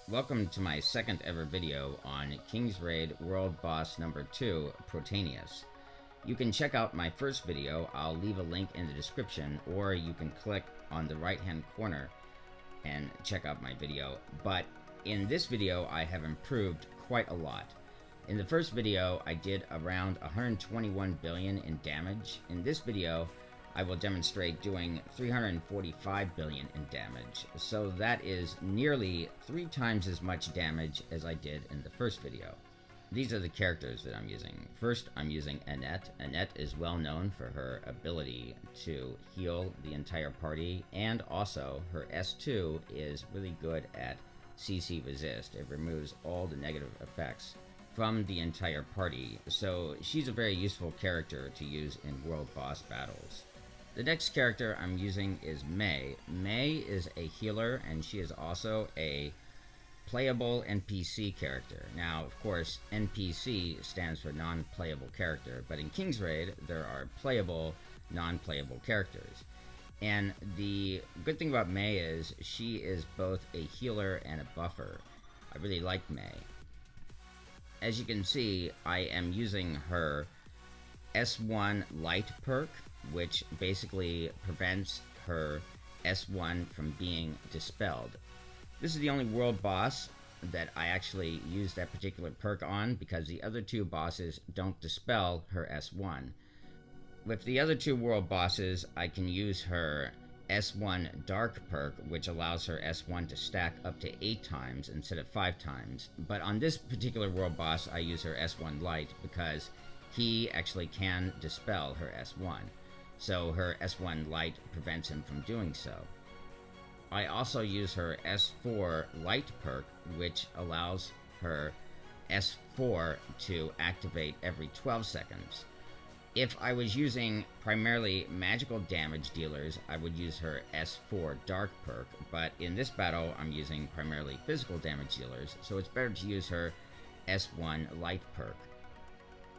Welcome to my second ever video on King's Raid World Boss number 2, Protianus. You can check out my first video, I'll leave a link in the description, or you can click on the right hand corner and check out my video. But in this video I have improved quite a lot. In the first video I did around 121 billion in damage. In this video I will demonstrate doing 345 billion in damage, so that is nearly 3 times as much damage as I did in the first video. These are the characters that I'm using. First, I'm using Annette. Annette is well known for her ability to heal the entire party, and also her S2 is really good at CC resist. It removes all the negative effects from the entire party, so she's a very useful character to use in world boss battles. The next character I'm using is May. May is a healer, and she is also a playable NPC character. Now, of course, NPC stands for non-playable character, but in King's Raid, there are playable, non-playable characters. And the good thing about May is she is both a healer and a buffer. I really like May. As you can see, I am using her S1 light perk, which basically prevents her S1 from being dispelled. This is the only world boss that I actually use that particular perk on, because the other 2 bosses don't dispel her S1. With the other 2 world bosses, I can use her S1 dark perk, which allows her S1 to stack up to 8 times instead of 5 times. But on this particular world boss, I use her S1 light because he actually can dispel her S1. So her S1 light prevents him from doing so. I also use her S4 light perk, which allows her S4 to activate every 12 seconds. If I was using primarily magical damage dealers, I would use her S4 dark perk, but in this battle I'm using primarily physical damage dealers, so it's better to use her S1 light perk.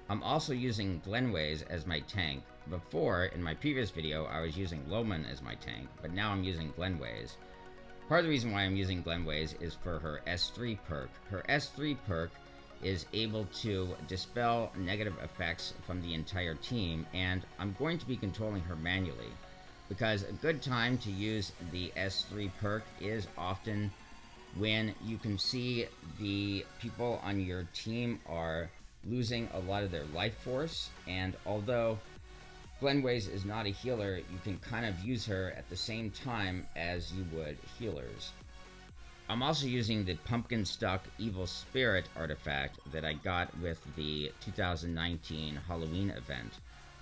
I'm also using Glenways as my tank. Before, in my previous video, I was using Loman as my tank, but now I'm using Glenways. Part of the reason why I'm using Glenways is for her S3 perk. Her S3 perk is able to dispel negative effects from the entire team, and I'm going to be controlling her manually, because a good time to use the S3 perk is often when you can see the people on your team are losing a lot of their life force, and although Glenways is not a healer, you can kind of use her at the same time as you would healers. I'm also using the Pumpkin Stuck Evil Spirit artifact that I got with the 2019 Halloween event.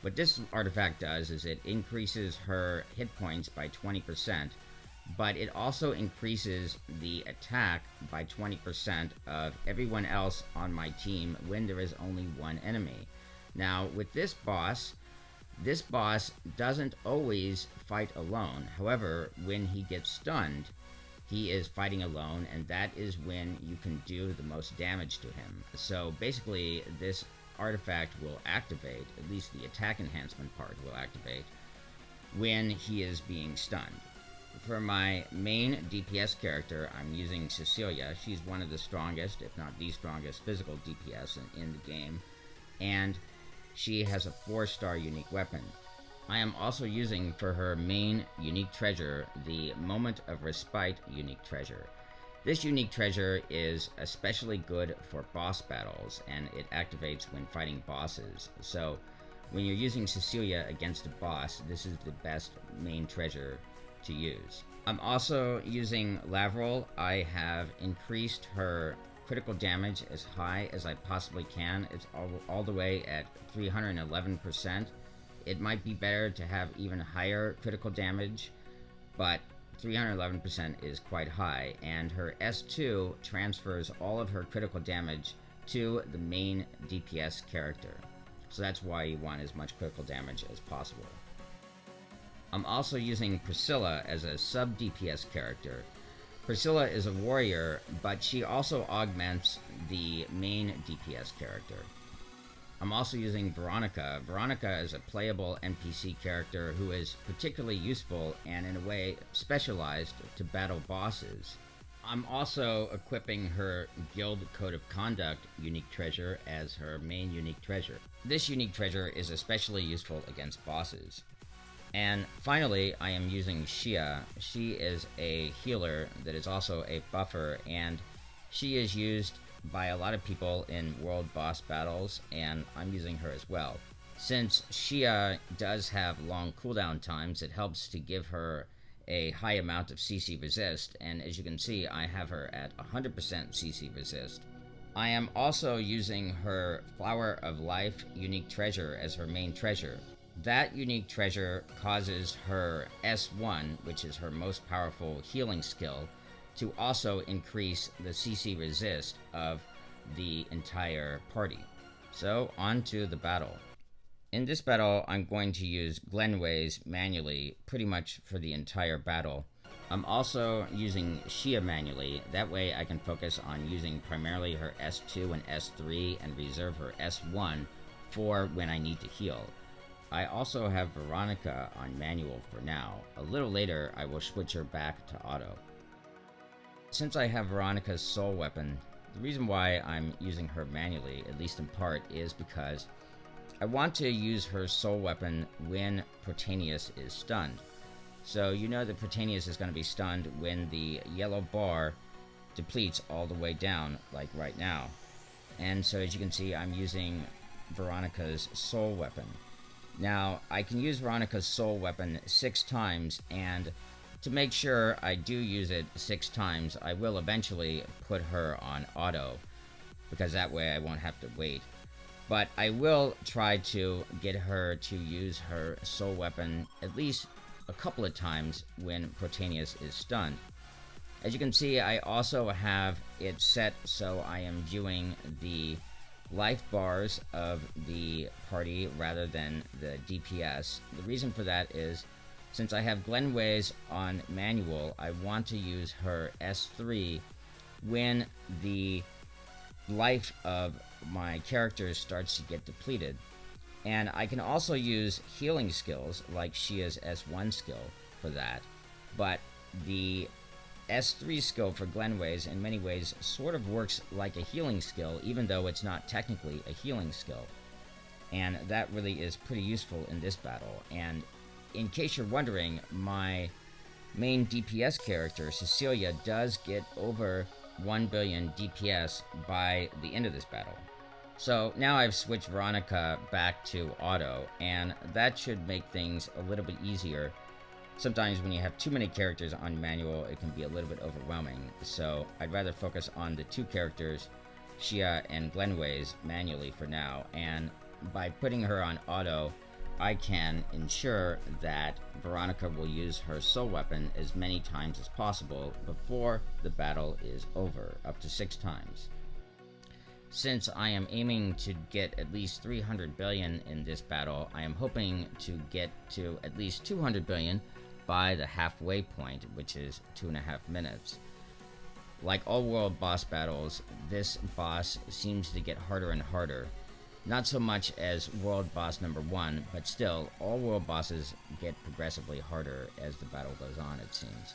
What this artifact does is it increases her hit points by 20%, but it also increases the attack by 20% of everyone else on my team when there is only one enemy. Now, with this boss doesn't always fight alone. However, when he gets stunned, he is fighting alone, and that is when you can do the most damage to him. So basically, this artifact will activate, at least the attack enhancement part will activate, when he is being stunned. For my main DPS character, I'm using Cecilia. She's one of the strongest, if not the strongest, physical DPS in the game, and she has a 4-star unique weapon. I am also using for her main unique treasure the Moment of Respite unique treasure. This unique treasure is especially good for boss battles, and it activates when fighting bosses. So when you're using Cecilia against a boss, this is the best main treasure to use. I'm also using Lav Role. I have increased her critical damage as high as I possibly can. It's all the way at 311%. It might be better to have even higher critical damage, but 311% is quite high, and her S2 transfers all of her critical damage to the main DPS character. So that's why you want as much critical damage as possible. I'm also using Priscilla as a sub-DPS character. Priscilla is a warrior, but she also augments the main DPS character. I'm also using Veronica. Veronica is a playable NPC character who is particularly useful and in a way specialized to battle bosses. I'm also equipping her Guild Code of Conduct unique treasure as her main unique treasure. This unique treasure is especially useful against bosses. And finally, I am using Shia. She is a healer that is also a buffer, and she is used by a lot of people in world boss battles, and I'm using her as well. Since Shia does have long cooldown times, it helps to give her a high amount of CC resist, and as you can see, I have her at 100% CC resist. I am also using her Flower of Life unique treasure as her main treasure. That unique treasure causes her S1, which is her most powerful healing skill, to also increase the CC resist of the entire party. So, on to the battle. In this battle, I'm going to use Glenways manually pretty much for the entire battle. I'm also using Shia manually, that way I can focus on using primarily her S2 and S3 and reserve her S1 for when I need to heal. I also have Veronica on manual for now. A little later, I will switch her back to auto. Since I have Veronica's soul weapon, the reason why I'm using her manually, at least in part, is because I want to use her soul weapon when Protianus is stunned. So you know that Protianus is going to be stunned when the yellow bar depletes all the way down, like right now. And so as you can see, I'm using Veronica's soul weapon. Now, I can use Veronica's soul weapon 6 times, and to make sure I do use it 6 times, I will eventually put her on auto, because that way I won't have to wait. But I will try to get her to use her soul weapon at least a couple of times when Protianus is stunned. As you can see, I also have it set so I am viewing the life bars of the party rather than the DPS. The reason for that is since I have Glenways on manual, I want to use her S3 when the life of my character starts to get depleted. And I can also use healing skills like Shia's S1 skill for that, but the S3 skill for Glenways in many ways sort of works like a healing skill, even though it's not technically a healing skill. And that really is pretty useful in this battle. And in case you're wondering, my main DPS character, Cecilia, does get over 1 billion DPS by the end of this battle. So now I've switched Veronica back to auto, and that should make things a little bit easier. Sometimes when you have too many characters on manual, it can be a little bit overwhelming, so I'd rather focus on the 2 characters, Shia and Glenways, manually for now, and by putting her on auto, I can ensure that Veronica will use her soul weapon as many times as possible before the battle is over, up to 6 times. Since I am aiming to get at least 300 billion in this battle, I am hoping to get to at least 200 billion by the halfway point, which is 2.5 minutes. Like all world boss battles, this boss seems to get harder and harder. Not so much as world boss number 1, but still, all world bosses get progressively harder as the battle goes on, it seems.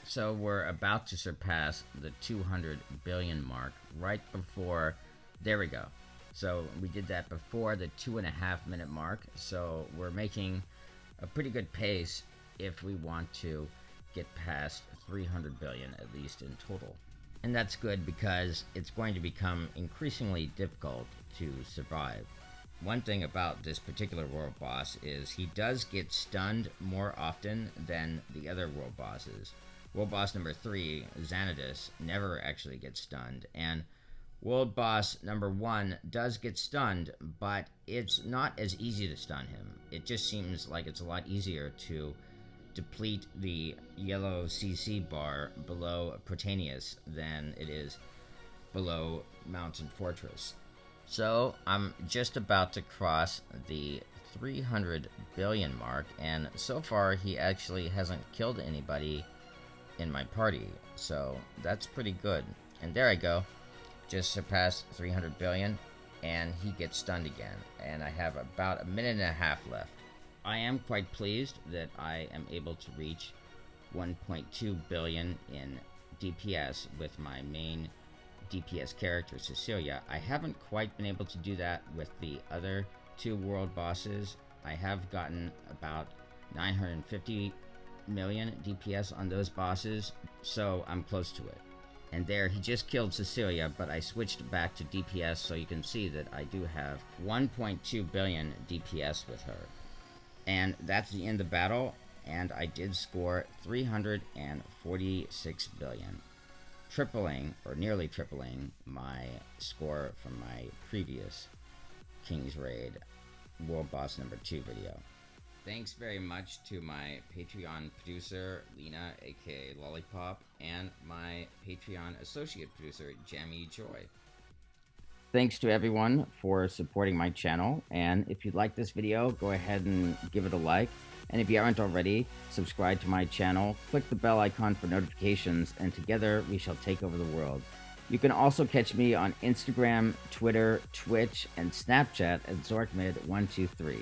So we're about to surpass the 200 billion mark right before, there we go. So we did that before the 2.5 minute mark, so we're making a pretty good pace if we want to get past 300 billion at least in total. And that's good because it's going to become increasingly difficult to survive. One thing about this particular world boss is he does get stunned more often than the other world bosses. World boss number 3, Xanadus, never actually gets stunned, and world boss number 1 does get stunned, but it's not as easy to stun him. It just seems like it's a lot easier to deplete the yellow CC bar below Protianus than it is below Mountain Fortress. So I'm just about to cross the 300 billion mark, and so far he actually hasn't killed anybody in my party, so that's pretty good. And there I go, just surpassed 300 billion, and he gets stunned again, and I have about 1.5 minutes left. I am quite pleased that I am able to reach 1.2 billion in DPS with my main DPS character, Cecilia. I haven't quite been able to do that with the other two world bosses. I have gotten about 950 million DPS on those bosses, so I'm close to it. And there, he just killed Cecilia, but I switched back to DPS so you can see that I do have 1.2 billion DPS with her. And that's the end of battle, and I did score 346 billion. Tripling, or nearly tripling, my score from my previous King's Raid World Boss number 2 video. Thanks very much to my Patreon producer, Lena, aka Lollipop, and my Patreon associate producer, Jamie Joy. Thanks to everyone for supporting my channel, and if you like this video, go ahead and give it a like. And if you aren't already, subscribe to my channel, click the bell icon for notifications, and together we shall take over the world. You can also catch me on Instagram, Twitter, Twitch, and Snapchat at ZorkMid123.